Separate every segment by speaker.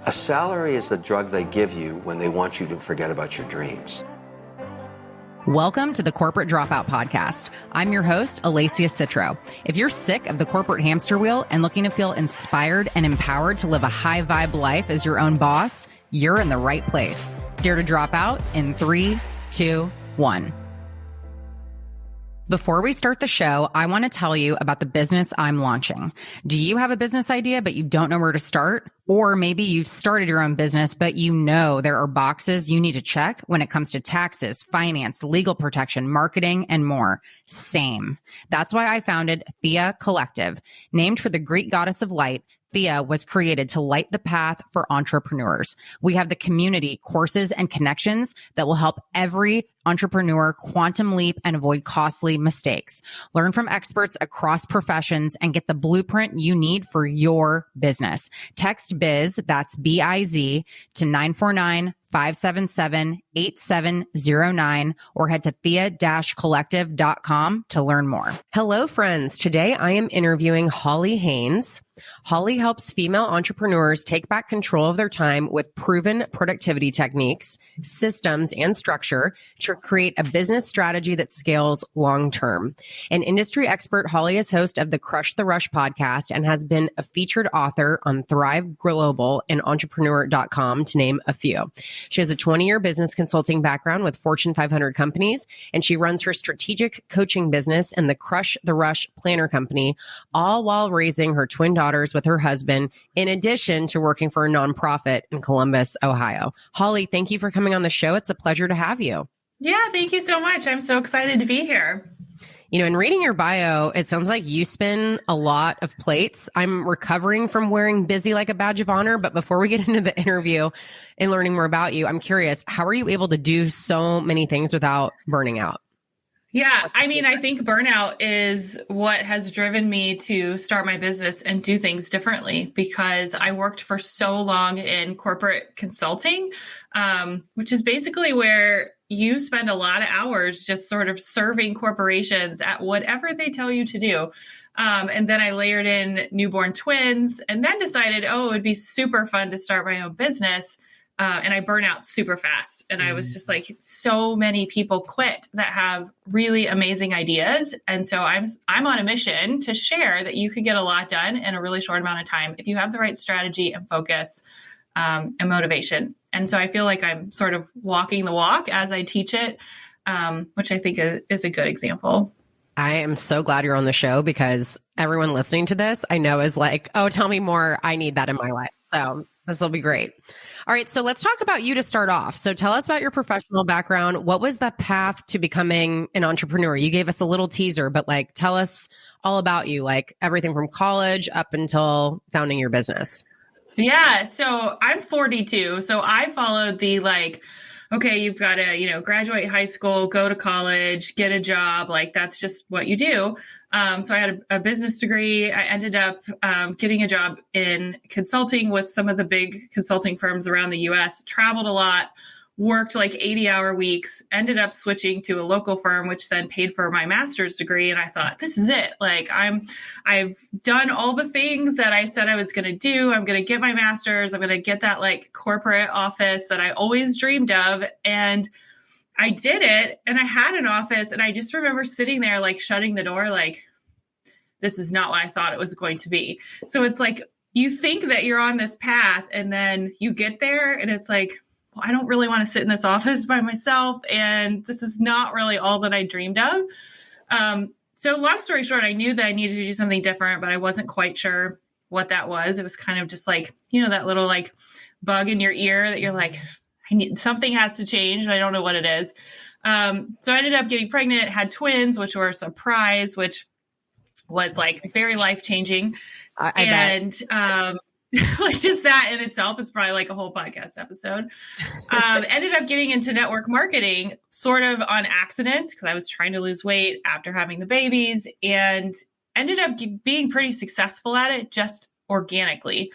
Speaker 1: A salary is the drug they give you when they want you to forget about your dreams.
Speaker 2: Welcome to the Corporate Dropout Podcast. I'm your host, Alacia Citro. If you're sick of the corporate hamster wheel and looking to feel inspired and empowered to live a high vibe life as your own boss, you're in the right place. Dare to drop out in 3, 2, 1. Before we start the show, I want to tell you about the business I'm launching. Do you have a business idea, but you don't know where to start? Or maybe you've started your own business, but you know there are boxes you need to check when it comes to taxes, finance, legal protection, marketing, and more. Same. That's why I founded Thea Collective. Named for the Greek goddess of light, Thea was created to light the path for entrepreneurs. We have the community, courses, and connections that will help every entrepreneur quantum leap and avoid costly mistakes. Learn from experts across professions and get the blueprint you need for your business. Text BIZ, that's B-I-Z, to 949-577-8709 or head to thea-collective.com to learn more. Hello, friends. Today I am interviewing Holly Haynes. Holly helps female entrepreneurs take back control of their time with proven productivity techniques, systems, and structure to create a business strategy that scales long-term. An industry expert, Holly is host of the Crush the Rush podcast and has been a featured author on Thrive Global and Entrepreneur.com, to name a few. She has a 20-year business consulting background with Fortune 500 companies, and she runs her strategic coaching business and the Crush the Rush Planner Company, all while raising her twin daughters with her husband, in addition to working for a nonprofit in Columbus, Ohio. Holly, thank you for coming on the show. It's a pleasure to have you.
Speaker 3: Yeah, thank you so much. I'm so excited to be here.
Speaker 2: You know, in reading your bio, it sounds like you spin a lot of plates. I'm recovering from wearing busy like a badge of honor. But before we get into the interview and learning more about you, I'm curious, how are you able to do so many things without burning out?
Speaker 3: Yeah, I mean, I think burnout is what has driven me to start my business and do things differently, because I worked for so long in corporate consulting, which is basically where you spend a lot of hours just sort of serving corporations at whatever they tell you to do. And then I layered in newborn twins and then decided, it would be super fun to start my own business. And I burn out super fast. And I was just like, so many people quit that have really amazing ideas. And so I'm on a mission to share that you could get a lot done in a really short amount of time if you have the right strategy and focus and motivation. And so I feel like I'm sort of walking the walk as I teach it, which I think is a good example.
Speaker 2: I am so glad you're on the show, because everyone listening to this, I know, is like, oh, tell me more. I need that in my life. So this will be great. All right. So let's talk about you to start off. So tell us about your professional background. What was the path to becoming an entrepreneur? You gave us a little teaser, but like, tell us all about you, like everything from college up until founding your business.
Speaker 3: Yeah. So I'm 42. So I followed the okay, you've got to, graduate high school, go to college, get a job. Like that's just what you do. So I had a business degree. I ended up getting a job in consulting with some of the big consulting firms around the US, traveled a lot, worked like 80-hour weeks, ended up switching to a local firm, which then paid for my master's degree. And I thought, this is it. Like I've done all the things that I said I was going to do. I'm going to get my master's. I'm going to get that like corporate office that I always dreamed of. And I did it, and I had an office, and I just remember sitting there, like shutting the door, like, this is not what I thought it was going to be. So it's like, you think that you're on this path, and then you get there, and it's like, well, I don't really want to sit in this office by myself, and this is not really all that I dreamed of. So long story short, I knew that I needed to do something different, but I wasn't quite sure what that was. It was kind of just like, that little like bug in your ear that you're like, something has to change, but I don't know what it is. So I ended up getting pregnant, had twins, which were a surprise, which was like very life-changing. I bet. Like just that in itself is probably like a whole podcast episode. Ended up getting into network marketing sort of on accident, because I was trying to lose weight after having the babies, and ended up being pretty successful at it just organically.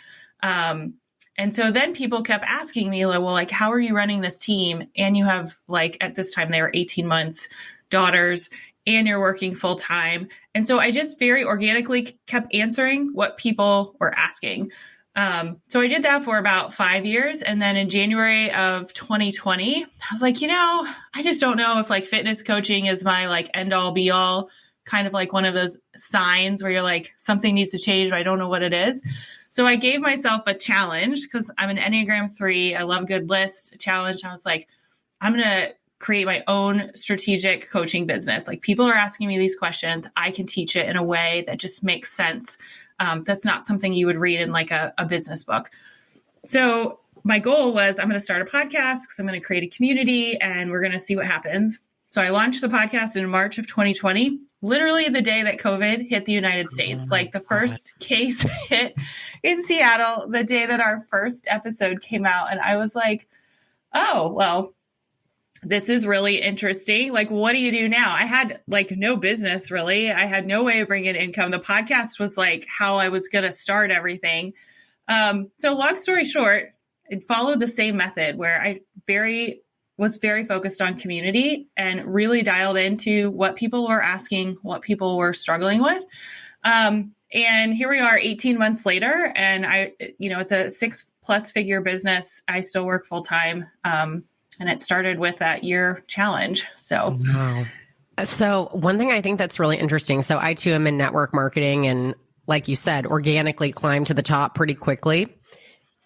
Speaker 3: And so then people kept asking me, like, well, like, how are you running this team? And you have, like, at this time, they were 18 months, daughters, and you're working full time. And so I just very organically kept answering what people were asking. So I did that for about 5 years. And then in January of 2020, I was like, I just don't know if like fitness coaching is my like end all be all, kind of like one of those signs where you're like, something needs to change, but I don't know what it is. So I gave myself a challenge because I'm an Enneagram 3. I love a good list, challenge. And I was like, I'm going to create my own strategic coaching business. Like people are asking me these questions. I can teach it in a way that just makes sense. That's not something you would read in like a business book. So my goal was I'm going to start a podcast because I'm going to create a community and we're going to see what happens. So I launched the podcast in March of 2020, literally the day that COVID hit the United States. Like the first case hit in Seattle, the day that our first episode came out. And I was like, oh, well, this is really interesting. Like, what do you do now? I had like no business really. I had no way of bringing in income. The podcast was like how I was going to start everything. So long story short, it followed the same method where I was very focused on community and really dialed into what people were asking, what people were struggling with. And here we are 18 months later, and it's a 6+ figure business. I still work full time. And it started with that year challenge. So,
Speaker 2: wow. So one thing I think that's really interesting. So I too am in network marketing and like you said, organically climbed to the top pretty quickly.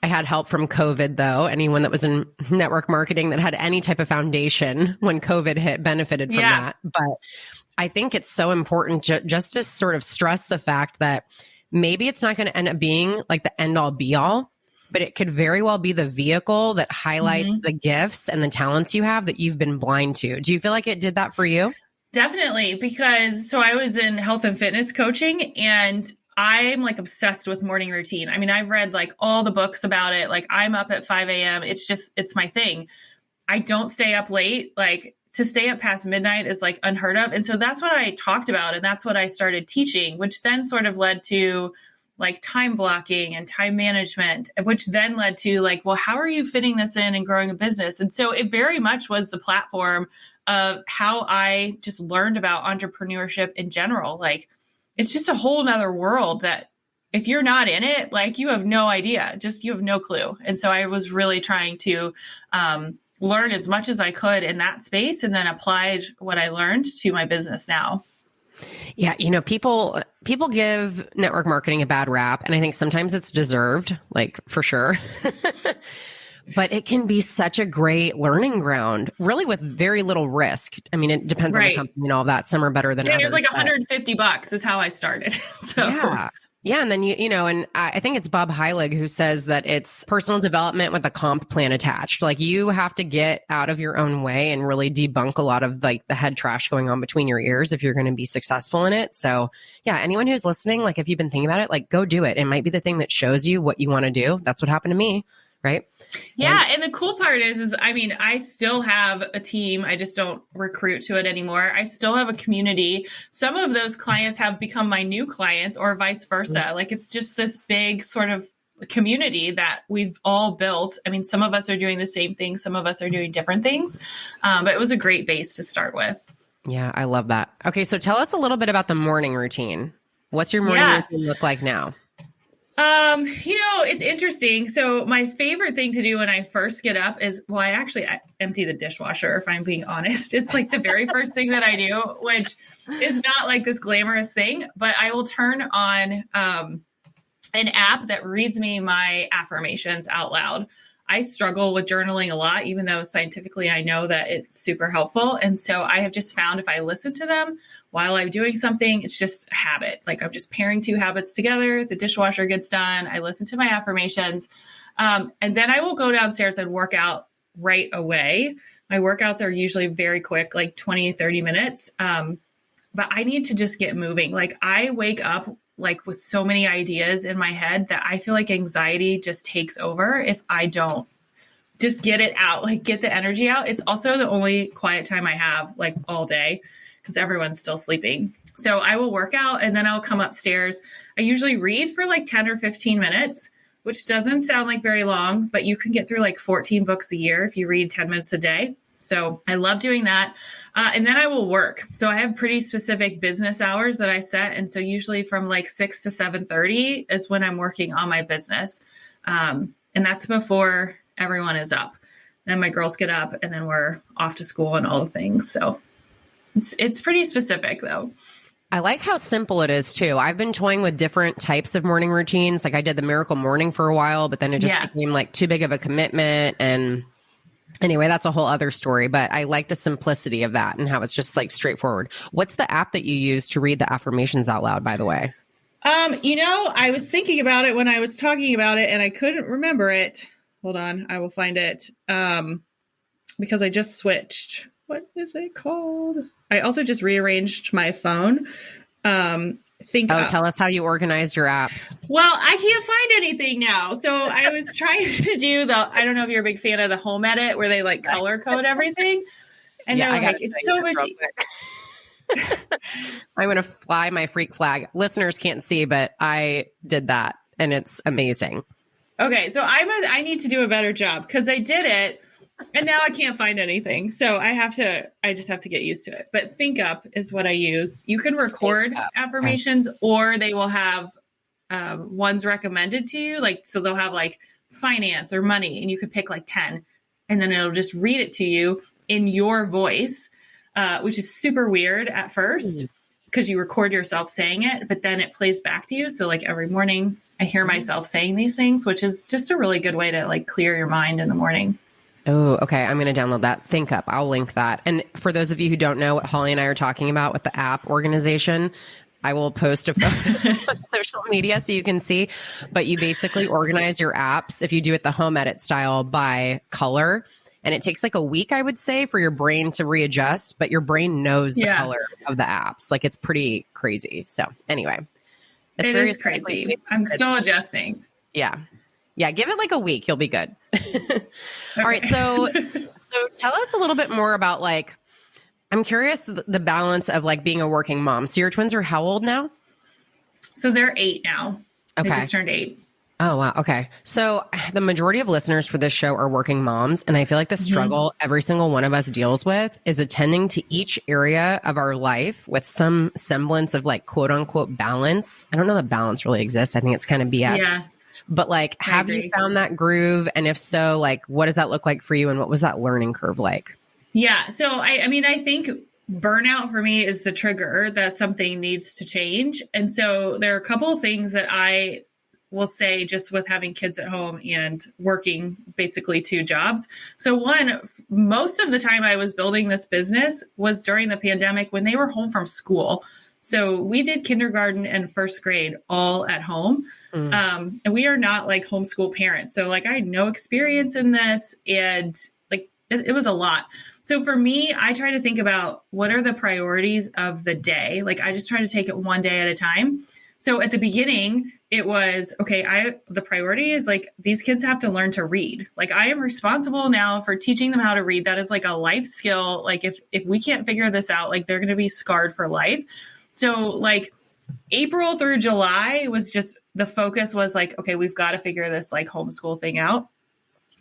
Speaker 2: I had help from COVID though. Anyone that was in network marketing that had any type of foundation when COVID hit benefited from that. But I think it's so important just to sort of stress the fact that maybe it's not going to end up being like the end all be all, but it could very well be the vehicle that highlights the gifts and the talents you have that you've been blind to. Do you feel like it did that for you?
Speaker 3: Definitely, because so I was in health and fitness coaching and I'm like obsessed with morning routine. I mean, I've read like all the books about it. Like I'm up at 5 a.m. It's my thing. I don't stay up late. Like to stay up past midnight is like unheard of. And so that's what I talked about. And that's what I started teaching, which then sort of led to like time blocking and time management, which then led to like, well, how are you fitting this in and growing a business? And so it very much was the platform of how I just learned about entrepreneurship in general. Like it's just a whole nother world that if you're not in it, like you have no idea, you have no clue. And so I was really trying to learn as much as I could in that space and then applied what I learned to my business now.
Speaker 2: Yeah. People give network marketing a bad rap, and I think sometimes it's deserved, like for sure. But it can be such a great learning ground, really with very little risk. I mean, it depends on the company and all of that. Some are better than others.
Speaker 3: It was like $150 is how I started. So.
Speaker 2: Yeah. Yeah. And then, and I think it's Bob Heilig who says that it's personal development with a comp plan attached. Like you have to get out of your own way and really debunk a lot of like the head trash going on between your ears if you're going to be successful in it. So yeah, anyone who's listening, like if you've been thinking about it, like go do it. It might be the thing that shows you what you want to do. That's what happened to me. Right.
Speaker 3: Yeah. And the cool part is, I mean, I still have a team. I just don't recruit to it anymore. I still have a community. Some of those clients have become my new clients or vice versa. Like it's just this big sort of community that we've all built. I mean, some of us are doing the same thing. Some of us are doing different things. But it was a great base to start with.
Speaker 2: Yeah. I love that. Okay. So tell us a little bit about the morning routine. What's your morning routine look like now?
Speaker 3: It's interesting. So my favorite thing to do when I first get up is, I empty the dishwasher, if I'm being honest. It's like the very first thing that I do, which is not like this glamorous thing, but I will turn on an app that reads me my affirmations out loud. I struggle with journaling a lot, even though scientifically I know that it's super helpful. And so I have just found if I listen to them while I'm doing something, it's just a habit. Like I'm just pairing two habits together. The dishwasher gets done. I listen to my affirmations. And then I will go downstairs and work out right away. My workouts are usually very quick, like 20, 30 minutes. But I need to just get moving. Like I wake up like with so many ideas in my head that I feel like anxiety just takes over if I don't just get it out, like get the energy out. It's also the only quiet time I have like all day because everyone's still sleeping. So I will work out and then I'll come upstairs. I usually read for like 10 or 15 minutes, which doesn't sound like very long, but you can get through like 14 books a year if you read 10 minutes a day. So I love doing that. And then I will work. So I have pretty specific business hours that I set. And so usually from like 6 to 7:30 is when I'm working on my business. And that's before everyone is up. Then my girls get up and then we're off to school and all the things. So it's pretty specific though.
Speaker 2: I like how simple it is too. I've been toying with different types of morning routines. Like I did the Miracle Morning for a while, but then it just became like too big of a commitment. And anyway, that's a whole other story, but I like the simplicity of that and how it's just like straightforward. What's the app that you use to read the affirmations out loud, by the way?
Speaker 3: I was thinking about it when I was talking about it and I couldn't remember it. Hold on. I will find it. Because I just switched. What is it called? I also just rearranged my phone.
Speaker 2: Tell us how you organized your apps.
Speaker 3: Well, I can't find anything now. So I was trying to do I don't know if you're a big fan of the home edit where they like color code everything. And they're like, it's so much.
Speaker 2: I'm going to fly my freak flag. Listeners can't see, but I did that and it's amazing.
Speaker 3: Okay. So I need to do a better job because I did it. And now I can't find anything. So I just have to get used to it. But ThinkUp is what I use. You can record affirmations or they will have ones recommended to you. Like, so they'll have like finance or money and you could pick like 10 and then it'll just read it to you in your voice, which is super weird at first because you record yourself saying it, but then it plays back to you. So like every morning I hear myself saying these things, which is just a really good way to like clear your mind in the morning.
Speaker 2: Oh, okay. I'm going to download that. ThinkUp. I'll link that. And for those of you who don't know what Holly and I are talking about with the app organization, I will post a photo on social media so you can see. But you basically organize your apps, if you do it the home edit style, by color. And it takes like a week, I would say, for your brain to readjust. But your brain knows the color of the apps. Like it's pretty crazy. So anyway,
Speaker 3: it is crazy. I'm still adjusting.
Speaker 2: Yeah. Yeah, give it like a week. You'll be good. All right. So tell us a little bit more about like, I'm curious the balance of like being a working mom. So your twins are how old now?
Speaker 3: So they're 8 now.
Speaker 2: Okay.
Speaker 3: They just turned 8.
Speaker 2: Oh, wow. Okay. So the majority of listeners for this show are working moms. And I feel like the struggle every single one of us deals with is attending to each area of our life with some semblance of like quote unquote balance. I don't know that balance really exists. I think it's kind of BS. Yeah. But like, have you found that groove? And if so, like, what does that look like for you? And what was that learning curve like?
Speaker 3: Yeah. So, I think burnout for me is the trigger that something needs to change. And so there are a couple of things that I will say just with having kids at home and working basically 2 jobs. So one, most of the time I was building this business was during the pandemic when they were home from school. So we did kindergarten and first grade all at home. And we are not like homeschool parents. So like I had no experience in this and like it was a lot. So for me, I try to think about what are the priorities of the day. Like I just try to take it one day at a time. So at the beginning, it was, okay, the priority is like these kids have to learn to read. Like I am responsible now for teaching them how to read. That is like a life skill. Like if we can't figure this out, like they're going to be scarred for life. So like April through July was just, the focus was like, okay, we've got to figure this like homeschool thing out.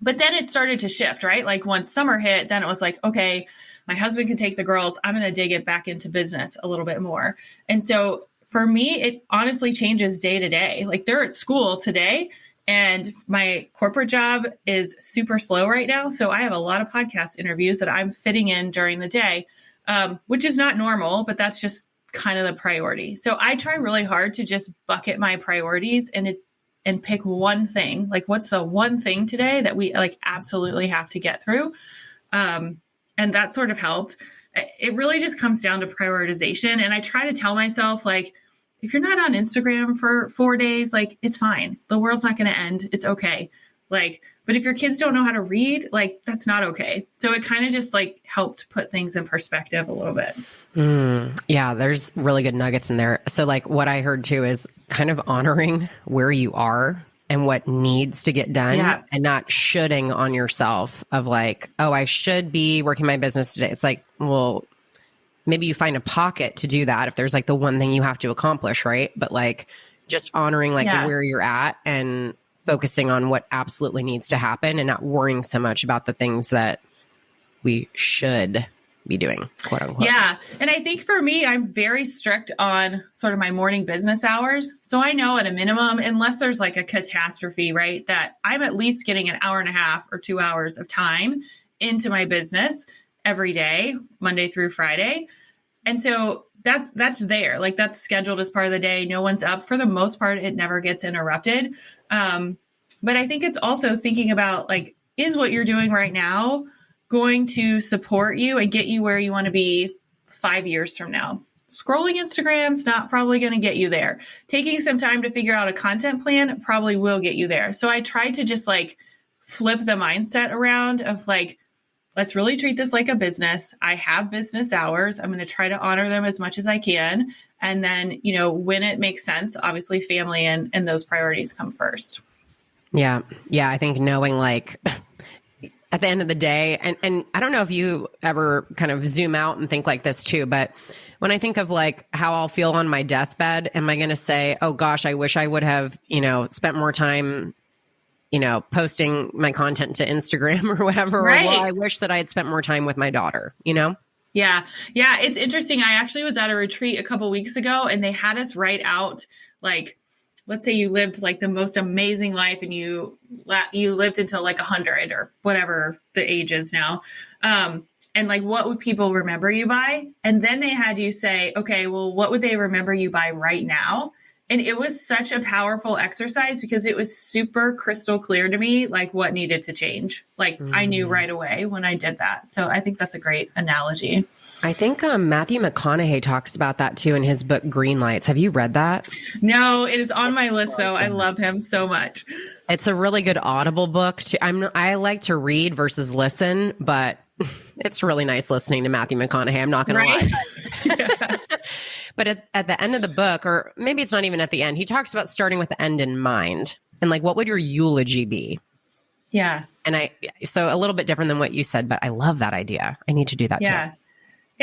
Speaker 3: But then it started to shift, right? Like once summer hit, then it was like, okay, my husband can take the girls. I'm going to dig it back into business a little bit more. And so for me, it honestly changes day to day. Like they're at school today and my corporate job is super slow right now. So I have a lot of podcast interviews that I'm fitting in during the day, which is not normal, but that's just kind of the priority. So I try really hard to just bucket my priorities and pick one thing. Like what's the one thing today that we like absolutely have to get through? And that sort of helped. It really just comes down to prioritization. And I try to tell myself like, if you're not on Instagram for 4 days, like it's fine. The world's not going to end. It's okay. Like, but if your kids don't know how to read, like that's not okay. So it kind of just like helped put things in perspective a little bit.
Speaker 2: Yeah, there's really good nuggets in there. So like what I heard too is kind of honoring where you are and what needs to get done and not shoulding on yourself of like, oh, I should be working my business today. It's like, well, maybe you find a pocket to do that if there's like the one thing you have to accomplish, right? But like just honoring like where you're at and focusing on what absolutely needs to happen and not worrying so much about the things that we should be doing, quote unquote.
Speaker 3: Yeah. And I think for me, I'm very strict on sort of my morning business hours. So I know at a minimum, unless there's like a catastrophe, right, that I'm at least getting an hour and a half or 2 hours of time into my business every day, Monday through Friday. And so that's there. Like that's scheduled as part of the day. No one's up. For the most part, it never gets interrupted. But I think it's also thinking about like, is what you're doing right now going to support you and get you where you want to be 5 years from now? Scrolling Instagram's not probably going to get you there. Taking some time to figure out a content plan probably will get you there. So I tried to just like flip the mindset around of like, let's really treat this like a business. I have business hours. I'm going to try to honor them as much as I can. And then, you know, when it makes sense, obviously family and those priorities come first.
Speaker 2: Yeah. Yeah. I think knowing like at the end of the day, and I don't know if you ever kind of zoom out and think like this too, but when I think of like how I'll feel on my deathbed, am I going to say, oh gosh, I wish I would have, you know, spent more time, you know, posting my content to Instagram or whatever.
Speaker 3: Right.
Speaker 2: Or, well, I wish that I had spent more time with my daughter, you know?
Speaker 3: Yeah. Yeah. It's interesting. I actually was at a retreat a couple weeks ago and they had us write out, like, let's say you lived like the most amazing life and you lived until like 100 or whatever the age is now. And like, what would people remember you by? And then they had you say, okay, well, what would they remember you by right now? And it was such a powerful exercise because it was super crystal clear to me, like what needed to change. Like I knew right away when I did that. So I think that's a great analogy.
Speaker 2: I think Matthew McConaughey talks about that too in his book, Green Lights. Have you read that?
Speaker 3: No, it is on my list though. I love him so much.
Speaker 2: It's a really good Audible book. I like to read versus listen, but it's really nice listening to Matthew McConaughey. I'm not going to lie. But at the end of the book, or maybe it's not even at the end, he talks about starting with the end in mind and like, what would your eulogy be?
Speaker 3: Yeah.
Speaker 2: And so a little bit different than what you said, but I love that idea. I need to do that too.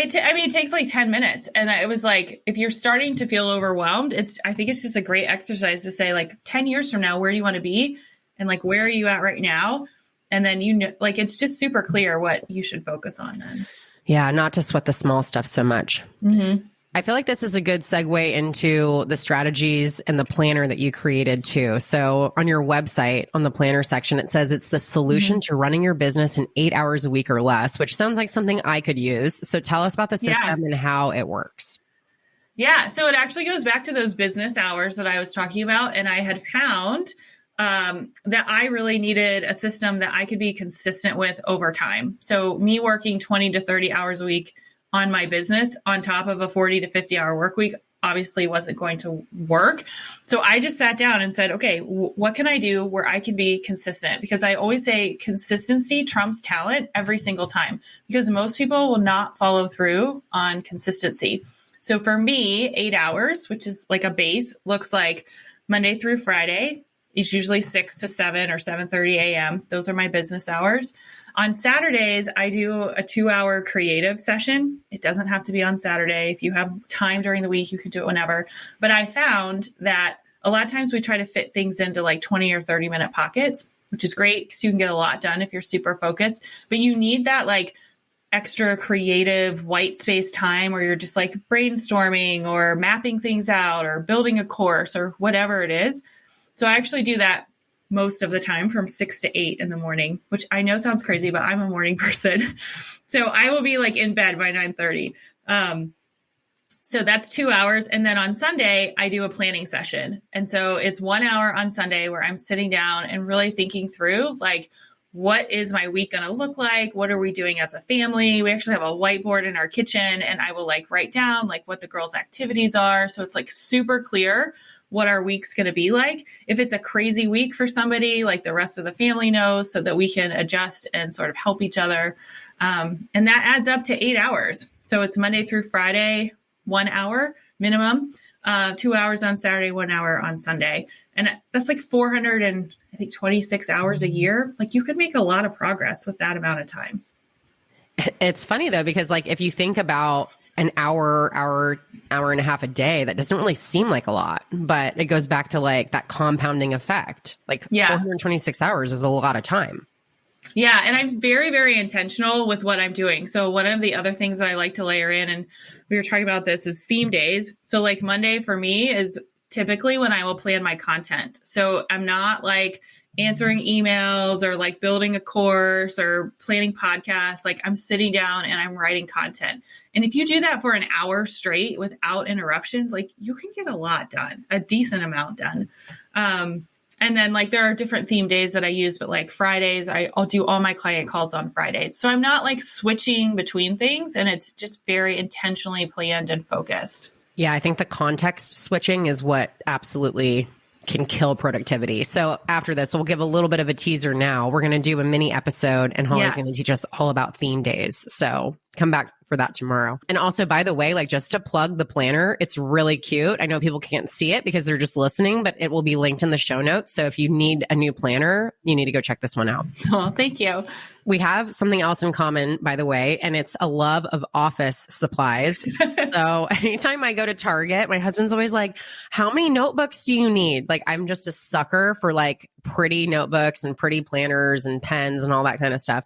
Speaker 3: It takes like 10 minutes. And it was like, if you're starting to feel overwhelmed, I think it's just a great exercise to say like 10 years from now, where do you want to be? And like, where are you at right now? And then, you know, like, it's just super clear what you should focus on then.
Speaker 2: Yeah. Not to sweat the small stuff so much. Mm-hmm. I feel like this is a good segue into the strategies and the planner that you created too. So on your website, on the planner section, it says it's the solution to running your business in 8 hours a week or less, which sounds like something I could use. So tell us about the system and how it works.
Speaker 3: Yeah. So it actually goes back to those business hours that I was talking about. And I had found that I really needed a system that I could be consistent with over time. So me working 20 to 30 hours a week on my business on top of a 40 to 50 hour work week obviously wasn't going to work. So I just sat down and said, okay, what can I do where I can be consistent? Because I always say consistency trumps talent every single time, because most people will not follow through on consistency. So for me, 8 hours, which is like a base, looks like Monday through Friday. It's usually 6 to 7 or 7:30 a.m. Those are my business hours. On Saturdays, I do a 2-hour creative session. It doesn't have to be on Saturday. If you have time during the week, you can do it whenever. But I found that a lot of times we try to fit things into like 20 or 30-minute pockets, which is great because you can get a lot done if you're super focused. But you need that like extra creative white space time where you're just like brainstorming or mapping things out or building a course or whatever it is. So I actually do that most of the time from 6 to 8 in the morning, which I know sounds crazy, but I'm a morning person. So I will be like in bed by 9:30. So that's 2 hours. And then on Sunday, I do a planning session. And so it's 1 hour on Sunday where I'm sitting down and really thinking through like, what is my week going to look like? What are we doing as a family? We actually have a whiteboard in our kitchen and I will like write down like what the girls' activities are. So it's like super clear what our week's going to be like. If it's a crazy week for somebody, like the rest of the family knows so that we can adjust and sort of help each other. And that adds up to 8 hours. So it's Monday through Friday, 1 hour minimum, 2 hours on Saturday, 1 hour on Sunday. And that's like 426 hours a year. Like you could make a lot of progress with that amount of time.
Speaker 2: It's funny though, because like if you think about an hour and a half a day, that doesn't really seem like a lot, but it goes back to like that compounding effect. Like 426 hours is a lot of time.
Speaker 3: Yeah. And I'm very, very intentional with what I'm doing. So one of the other things that I like to layer in, and we were talking about this, is theme days. So like Monday for me is typically when I will plan my content. So I'm not like answering emails or like building a course or planning podcasts. Like I'm sitting down and I'm writing content. And if you do that for an hour straight without interruptions, like you can get a lot done, a decent amount done. And then like there are different theme days that I use, but like Fridays, I'll do all my client calls on Fridays. So I'm not like switching between things, and it's just very intentionally planned and focused.
Speaker 2: Yeah, I think the context switching is what absolutely can kill productivity. So after this, we'll give a little bit of a teaser now. We're going to do a mini episode, and Holly's going to teach us all about theme days. So come back for that tomorrow. And also, by the way, like just to plug the planner, it's really cute. I know people can't see it because they're just listening, but it will be linked in the show notes. So if you need a new planner, you need to go check this one out.
Speaker 3: Oh, thank you.
Speaker 2: We have something else in common, by the way, and it's a love of office supplies. So anytime I go to Target, my husband's always like, how many notebooks do you need? Like, I'm just a sucker for like pretty notebooks and pretty planners and pens and all that kind of stuff.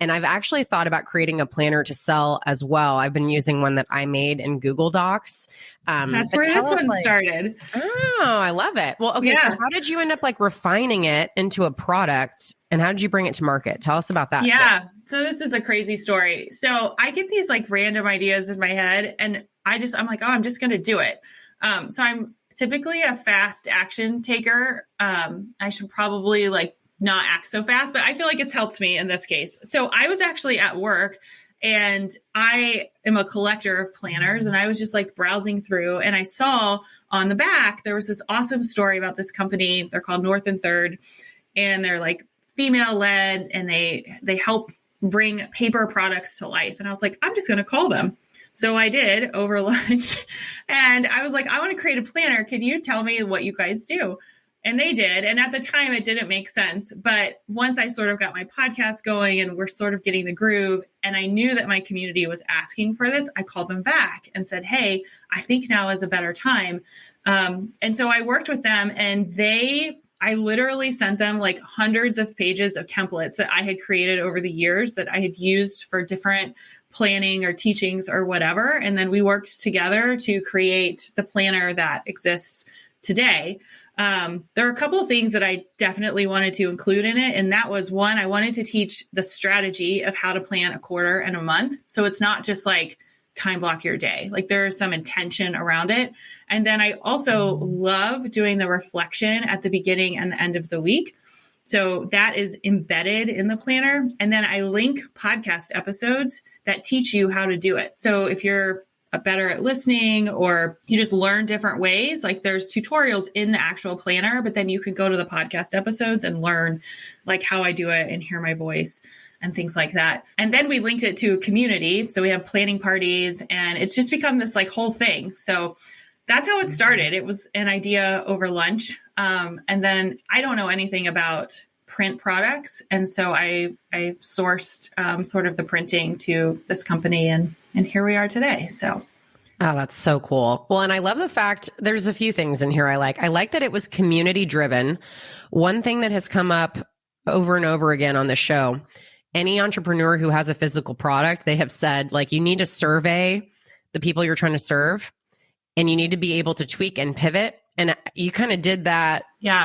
Speaker 2: And I've actually thought about creating a planner to sell as well. I've been using one that I made in Google Docs.
Speaker 3: That's where this one started.
Speaker 2: Oh, I love it. Well, okay. So how did you end up like refining it into a product, and how did you bring it to market? Tell us about that.
Speaker 3: Yeah.
Speaker 2: Too.
Speaker 3: So this is a crazy story. So I get these like random ideas in my head, and I'm like, oh, I'm just going to do it. So I'm typically a fast action taker. I should probably like not act so fast, but I feel like it's helped me in this case. So I was actually at work, and I am a collector of planners, and I was just like browsing through, and I saw on the back, there was this awesome story about this company. They're called North and Third, and they're like female led, and they help bring paper products to life. And I was like, I'm just going to call them. So I did over lunch, and I was like, I want to create a planner. Can you tell me what you guys do? And they did. And at the time, it didn't make sense. But once I sort of got my podcast going and we're sort of getting the groove, and I knew that my community was asking for this, I called them back and said, hey, I think now is a better time. And so I worked with them, and I literally sent them like hundreds of pages of templates that I had created over the years that I had used for different planning or teachings or whatever. And then we worked together to create the planner that exists today. There are a couple of things that I definitely wanted to include in it. And that was one, I wanted to teach the strategy of how to plan a quarter and a month. So it's not just like time block your day. Like there is some intention around it. And then I also love doing the reflection at the beginning and the end of the week. So that is embedded in the planner. And then I link podcast episodes that teach you how to do it. So if you're better at listening, or you just learn different ways, like there's tutorials in the actual planner, but then you could go to the podcast episodes and learn like how I do it and hear my voice and things like that. And then we linked it to a community. So we have planning parties, and it's just become this like whole thing. So that's how it started. It was an idea over lunch. And then I don't know anything about print products. And so I sourced sort of the printing to this company, and here we are today. So.
Speaker 2: Oh, that's so cool. Well, and I love the fact there's a few things in here I like. I like that it was community driven. One thing that has come up over and over again on the show, any entrepreneur who has a physical product, they have said like, you need to survey the people you're trying to serve, and you need to be able to tweak and pivot. And you kind of did that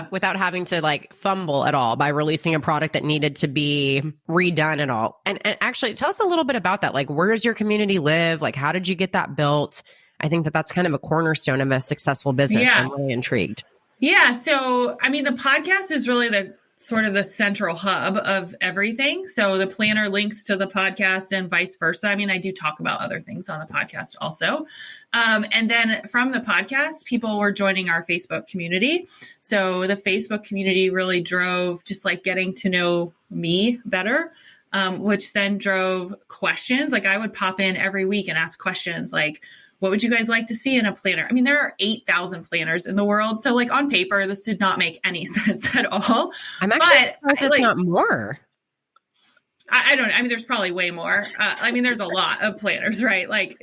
Speaker 2: without having to like fumble at all by releasing a product that needed to be redone at all. And actually tell us a little bit about that. Like, where does your community live? Like, how did you get that built? I think that that's kind of a cornerstone of a successful business. Yeah. I'm really intrigued.
Speaker 3: Yeah. So, I mean, the podcast is really the sort of the central hub of everything. So the planner links to the podcast and vice versa. I mean, I do talk about other things on the podcast also. And then from the podcast, people were joining our Facebook community. So the Facebook community really drove just like getting to know me better, which then drove questions. Like I would pop in every week and ask questions like, what would you guys like to see in a planner? I mean, there are 8,000 planners in the world. So like on paper, this did not make any sense at all.
Speaker 2: I'm actually surprised it's not more.
Speaker 3: I don't know. I mean, there's probably way more. I mean, there's a lot of planners, right? Like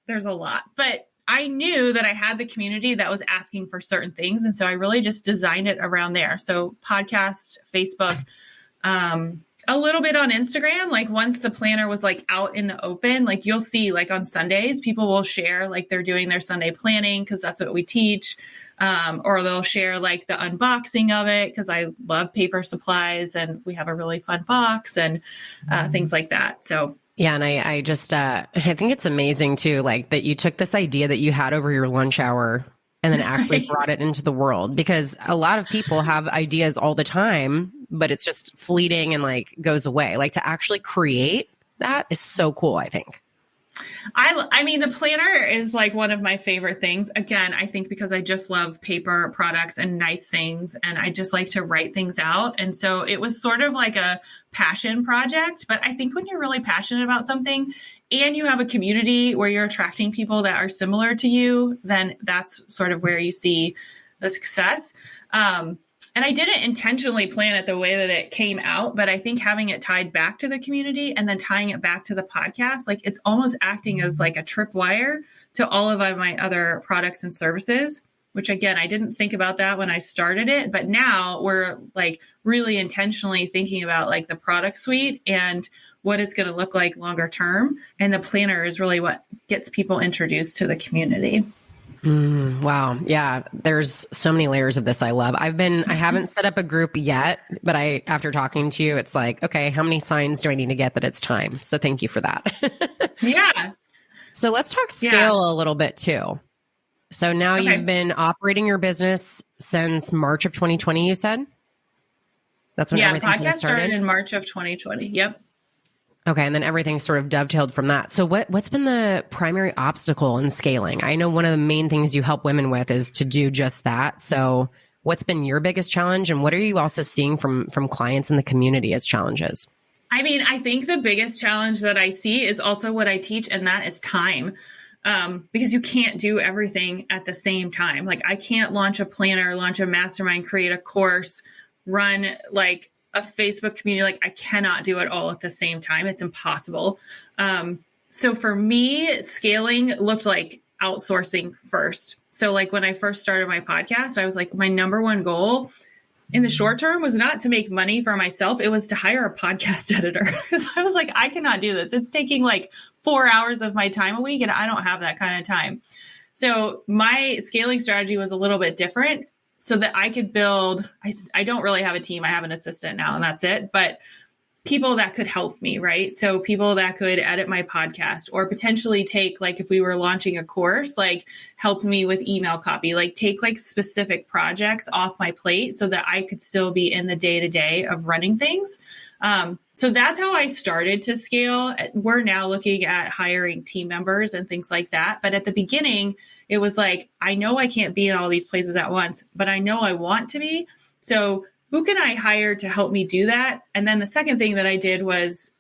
Speaker 3: there's a lot, but I knew that I had the community that was asking for certain things. And so I really just designed it around there. So podcast, Facebook, A little bit on Instagram. Like once the planner was like out in the open, like you'll see like on Sundays, people will share like they're doing their Sunday planning because that's what we teach. Or they'll share like the unboxing of it because I love paper supplies and we have a really fun box and things like that. So
Speaker 2: yeah, and I just I think it's amazing too, like that you took this idea that you had over your lunch hour and then actually
Speaker 3: Right.
Speaker 2: brought it into the world, because a lot of people have ideas all the time, but it's just fleeting and like goes away. Like to actually create that is so cool, I think.
Speaker 3: I mean, the planner is like one of my favorite things. Again, I think because I just love paper products and nice things, and I just like to write things out. And so it was sort of like a passion project. But I think when you're really passionate about something and you have a community where you're attracting people that are similar to you, then that's sort of where you see the success. And I didn't intentionally plan it the way that it came out, but I think having it tied back to the community and then tying it back to the podcast, like it's almost acting as like a tripwire to all of my other products and services, which again, I didn't think about that when I started it, but now we're like really intentionally thinking about like the product suite and what it's going to look like longer term. And the planner is really what gets people introduced to the community.
Speaker 2: Wow. Yeah. There's so many layers of this I love. I haven't set up a group yet, but after talking to you, it's like, okay, how many signs do I need to get that it's time? So thank you for that.
Speaker 3: Yeah.
Speaker 2: So let's talk scale a little bit too. So now
Speaker 3: Okay.
Speaker 2: you've been operating your business since March of 2020, you said? That's when everything kind of
Speaker 3: podcast started in March of 2020. Yep.
Speaker 2: Okay. And then everything sort of dovetailed from that. So what's been the primary obstacle in scaling? I know one of the main things you help women with is to do just that. So what's been your biggest challenge, and what are you also seeing from clients in the community as challenges?
Speaker 3: I mean, I think the biggest challenge that I see is also what I teach, and that is time. Because you can't do everything at the same time. Like I can't launch a planner, launch a mastermind, create a course, run like a Facebook community. Like I cannot do it all at the same time. It's impossible. So for me, scaling looked like outsourcing first. So like when I first started my podcast, I was like, my number one goal in the short term was not to make money for myself. It was to hire a podcast editor. Because I was like, I cannot do this. It's taking like 4 hours of my time a week, and I don't have that kind of time. So my scaling strategy was a little bit different so that I could build, I don't really have a team. I have an assistant now and that's it. But people that could help me, right? So people that could edit my podcast or potentially take, like if we were launching a course, like help me with email copy, like take like specific projects off my plate so that I could still be in the day-to-day of running things. So that's how I started to scale. We're now looking at hiring team members and things like that. But at the beginning, it was like, I know I can't be in all these places at once, but I know I want to be. So who can I hire to help me do that? And then the second thing that I did was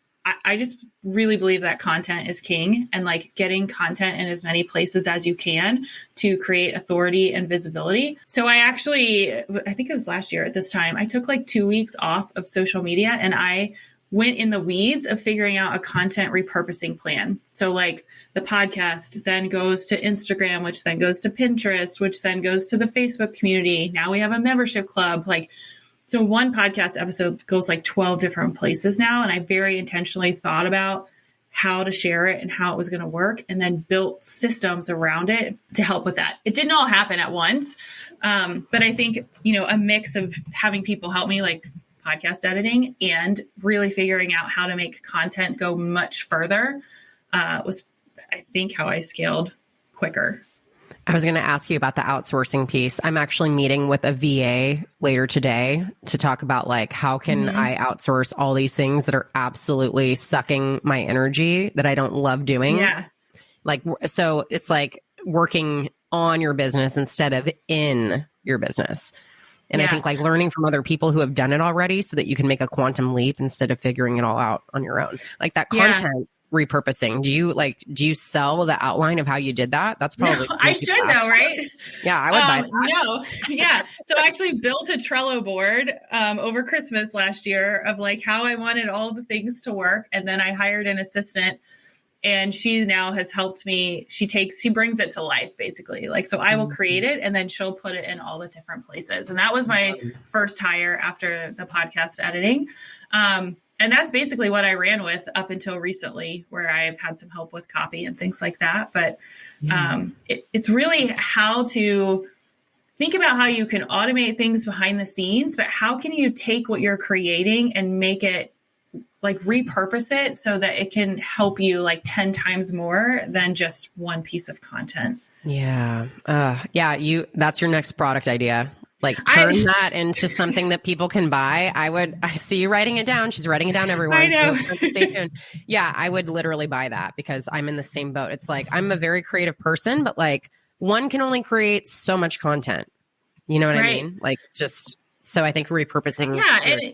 Speaker 3: I just really believe that content is king, and like getting content in as many places as you can to create authority and visibility. So I think it was last year at this time, I took like 2 weeks off of social media and I went in the weeds of figuring out a content repurposing plan. So like the podcast then goes to Instagram, which then goes to Pinterest, which then goes to the Facebook community. Now we have a membership club. So one podcast episode goes like 12 different places now. And I very intentionally thought about how to share it and how it was going to work, and then built systems around it to help with that. It didn't all happen at once. But I think, a mix of having people help me, like podcast editing, and really figuring out how to make content go much further was, I think, how I scaled quicker.
Speaker 2: I was going to ask you about the outsourcing piece. I'm actually meeting with a VA later today to talk about like, how can I outsource all these things that are absolutely sucking my energy that I don't love doing?
Speaker 3: Yeah.
Speaker 2: Like, so it's like working on your business instead of in your business. And I think like learning from other people who have done it already so that you can make a quantum leap instead of figuring it all out on your own. Like that content repurposing. Do you sell the outline of how you did that? That's probably
Speaker 3: I should though, right?
Speaker 2: Yeah, I would buy that.
Speaker 3: No, yeah. So I actually built a Trello board over Christmas last year of like how I wanted all the things to work, and then I hired an assistant And she now has helped me. She brings it to life basically. Like, so I will create it and then she'll put it in all the different places. And that was my first hire after the podcast editing. And that's basically what I ran with up until recently, where I've had some help with copy and things like that. But it's really how to think about how you can automate things behind the scenes, but how can you take what you're creating and make it, like, repurpose it so that it can help you like 10 times more than just one piece of content.
Speaker 2: Yeah. That's your next product idea. Like, turn that into something that people can buy. I see you writing it down. She's writing it down, everyone.
Speaker 3: I know.
Speaker 2: So stay tuned. Yeah, I would literally buy that because I'm in the same boat. It's like, I'm a very creative person, but like, one can only create so much content. You know what I mean? Like, it's just, so I think repurposing.
Speaker 3: Yeah.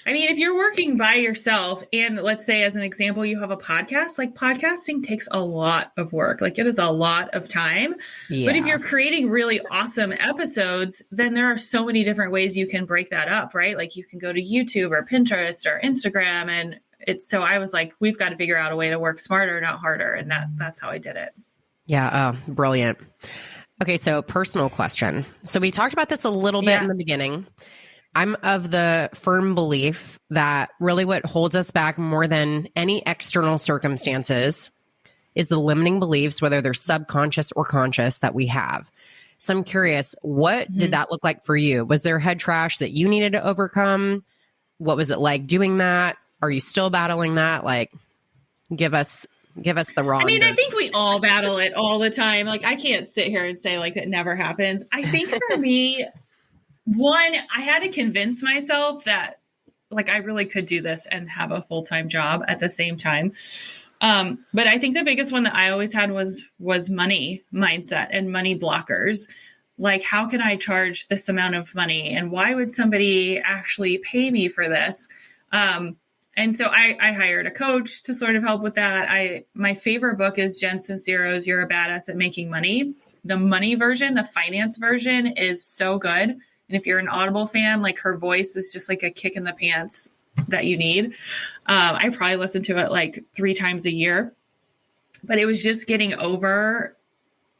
Speaker 3: I mean, if you're working by yourself and let's say, as an example, you have a podcast, like, podcasting takes a lot of work. Like, it is a lot of time. Yeah. But if you're creating really awesome episodes, then there are so many different ways you can break that up, right? Like, you can go to YouTube or Pinterest or Instagram. And so I was like, we've got to figure out a way to work smarter, not harder. And that's how I did it.
Speaker 2: Yeah. Brilliant. Okay. So, personal question. So we talked about this a little bit in the beginning. I'm of the firm belief that really what holds us back more than any external circumstances is the limiting beliefs, whether they're subconscious or conscious, that we have. So I'm curious, what did that look like for you? Was there head trash that you needed to overcome? What was it like doing that? Are you still battling that? Like, give us the raw.
Speaker 3: I mean, I think we all battle it all the time. Like, I can't sit here and say like that never happens. I think for me, one, I had to convince myself that like I really could do this and have a full-time job at the same time. But I think the biggest one that I always had was money mindset and money blockers. Like, how can I charge this amount of money? And why would somebody actually pay me for this? And so I hired a coach to sort of help with that. My favorite book is Jen Sincero's You're a Badass at Making Money. The money version, the finance version, is so good. And if you're an Audible fan, like, her voice is just like a kick in the pants that you need. I probably listen to it like 3 times a year, but it was just getting over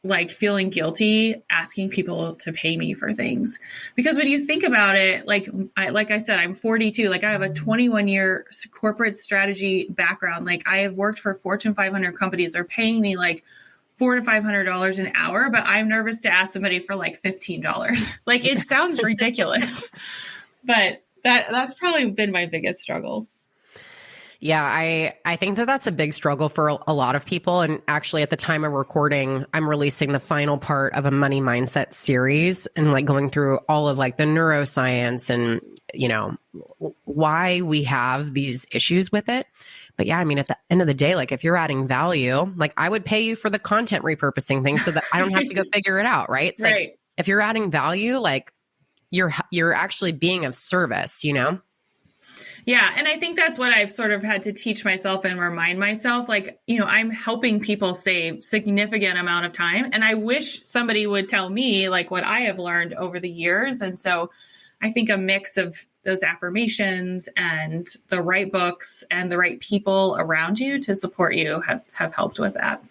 Speaker 3: like feeling guilty asking people to pay me for things. Because when you think about it, like I said, I'm 42, like I have a 21-year corporate strategy background. Like, I have worked for Fortune 500 companies. They're paying me like $400 to $500 an hour, but I'm nervous to ask somebody for like $15. Like, it sounds ridiculous, but that's probably been my biggest struggle.
Speaker 2: Yeah, I think that that's a big struggle for a lot of people. And actually, at the time of recording, I'm releasing the final part of a money mindset series and like going through all of like the neuroscience and, you know, why we have these issues with it. But yeah, I mean, at the end of the day, like, if you're adding value, like, I would pay you for the content repurposing thing so that I don't have to go figure it out. Right. It's like, if you're adding value, like, you're actually being of service, you know?
Speaker 3: Yeah. And I think that's what I've sort of had to teach myself and remind myself, like, you know, I'm helping people save significant amount of time. And I wish somebody would tell me like what I have learned over the years. And so I think a mix of those affirmations and the right books and the right people around you to support you have helped with that.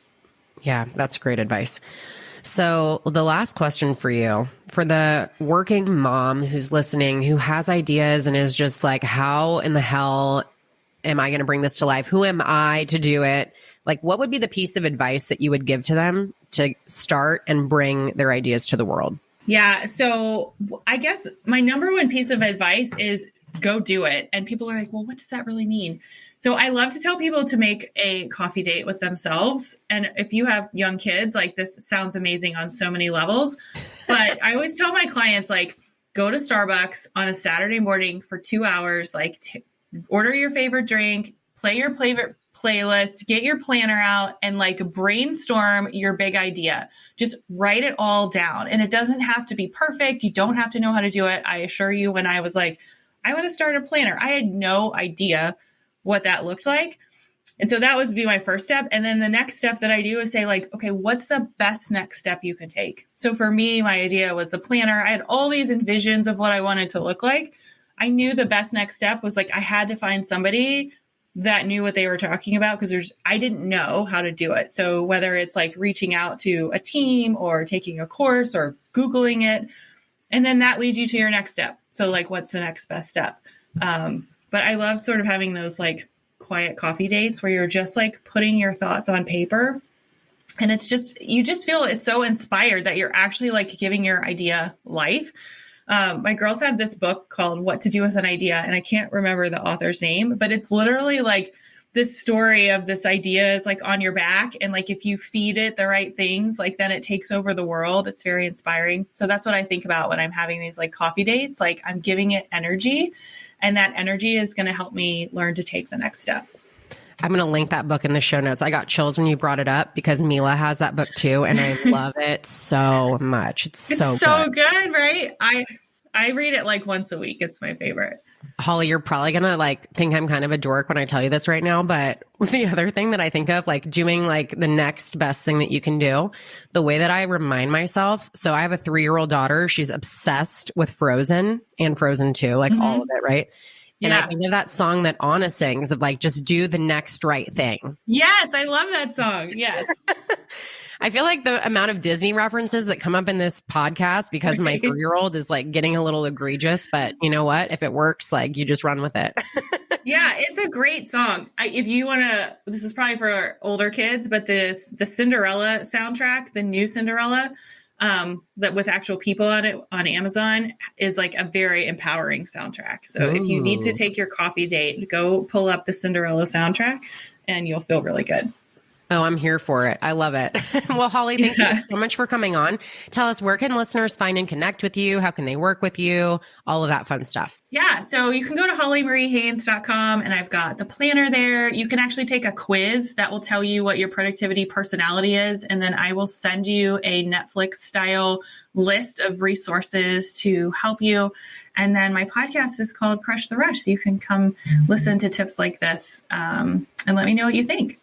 Speaker 2: Yeah, that's great advice. So the last question for you, for the working mom who's listening, who has ideas and is just like, how in the hell am I going to bring this to life? Who am I to do it? Like, what would be the piece of advice that you would give to them to start and bring their ideas to the world?
Speaker 3: Yeah. So I guess my number one piece of advice is go do it. And people are like, well, what does that really mean? So I love to tell people to make a coffee date with themselves. And if you have young kids, like, this sounds amazing on so many levels. But I always tell my clients, like, go to Starbucks on a Saturday morning for 2 hours, like order your favorite drink, play your favorite playlist, get your planner out, and like brainstorm your big idea. Just write it all down. And it doesn't have to be perfect. You don't have to know how to do it. I assure you, when I was like, I want to start a planner, I had no idea what that looked like. And so that would be my first step. And then the next step that I do is say, like, okay, what's the best next step you could take? So for me, my idea was the planner. I had all these envisions of what I wanted to look like. I knew the best next step was like, I had to find somebody that knew what they were talking about, because I didn't know how to do it. So whether it's like reaching out to a team or taking a course or Googling it, and then that leads you to your next step. So like, what's the next best step? But I love sort of having those like quiet coffee dates where you're just like putting your thoughts on paper. And it's just, you just feel it's so inspired that you're actually like giving your idea life. My girls have this book called What to Do with an Idea, and I can't remember the author's name, but it's literally like this story of this idea is like on your back. And like, if you feed it the right things, like then it takes over the world. It's very inspiring. So that's what I think about when I'm having these like coffee dates. Like, I'm giving it energy, and that energy is going to help me learn to take the next step.
Speaker 2: I'm going to link that book in the show notes. I got chills when you brought it up because Mila has that book too, and I love it so much. It's so
Speaker 3: good, right? I read it like once a week. It's my favorite.
Speaker 2: Holly, you're probably going to like think I'm kind of a dork when I tell you this right now, but the other thing that I think of, like doing like the next best thing that you can do, the way that I remind myself. So I have a 3-year-old daughter. She's obsessed with Frozen and Frozen 2, like all of it, right? And I think of that song that Anna sings of like, just do the next right thing.
Speaker 3: Yes, I love that song. Yes.
Speaker 2: I feel like the amount of Disney references that come up in this podcast because my 3-year-old is like getting a little egregious, but you know what? If it works, like you just run with it.
Speaker 3: Yeah, it's a great song. If you want to, this is probably for older kids, but the Cinderella soundtrack, the new Cinderella, that with actual people on it on Amazon, is like a very empowering soundtrack. So if you need to take your coffee date, go pull up the Cinderella soundtrack and you'll feel really good.
Speaker 2: Oh, I'm here for it. I love it. Well, Holly, thank you so much for coming on. Tell us, where can listeners find and connect with you? How can they work with you? All of that fun stuff.
Speaker 3: Yeah. So you can go to hollymariehaynes.com, and I've got the planner there. You can actually take a quiz that will tell you what your productivity personality is. And then I will send you a Netflix style list of resources to help you. And then my podcast is called Crush the Rush. So you can come listen to tips like this, and let me know what you think.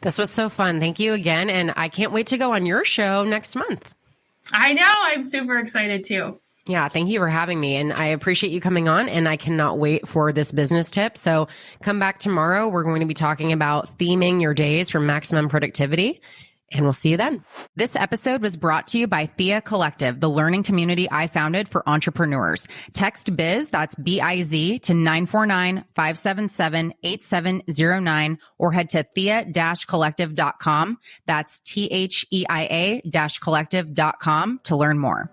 Speaker 2: This was so fun. Thank you again. And I can't wait to go on your show next month.
Speaker 3: I know. I'm super excited too.
Speaker 2: Yeah. Thank you for having me. And I appreciate you coming on, and I cannot wait for this business tip. So come back tomorrow. We're going to be talking about theming your days for maximum productivity. And we'll see you then. This episode was brought to you by Thea Collective, the learning community I founded for entrepreneurs. Text BIZ, that's BIZ, to 949-577-8709, or head to thea-collective.com. That's THEIA-collective.com to learn more.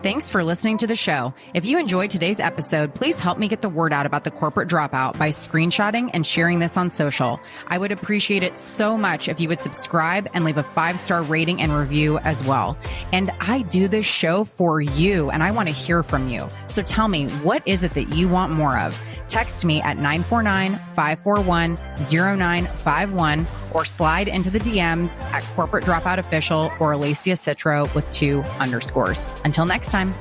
Speaker 2: Thanks for listening to the show. If you enjoyed today's episode, please help me get the word out about the corporate dropout by screenshotting and sharing this on social. I would appreciate it so much if you would subscribe and leave a 5-star rating and review as well. And I do this show for you, and I want to hear from you. So tell me, what is it that you want more of? Text me at 949-541-0951 or slide into the DMs at Corporate Dropout Official or Alacia Citro with 2 underscores. Until next time.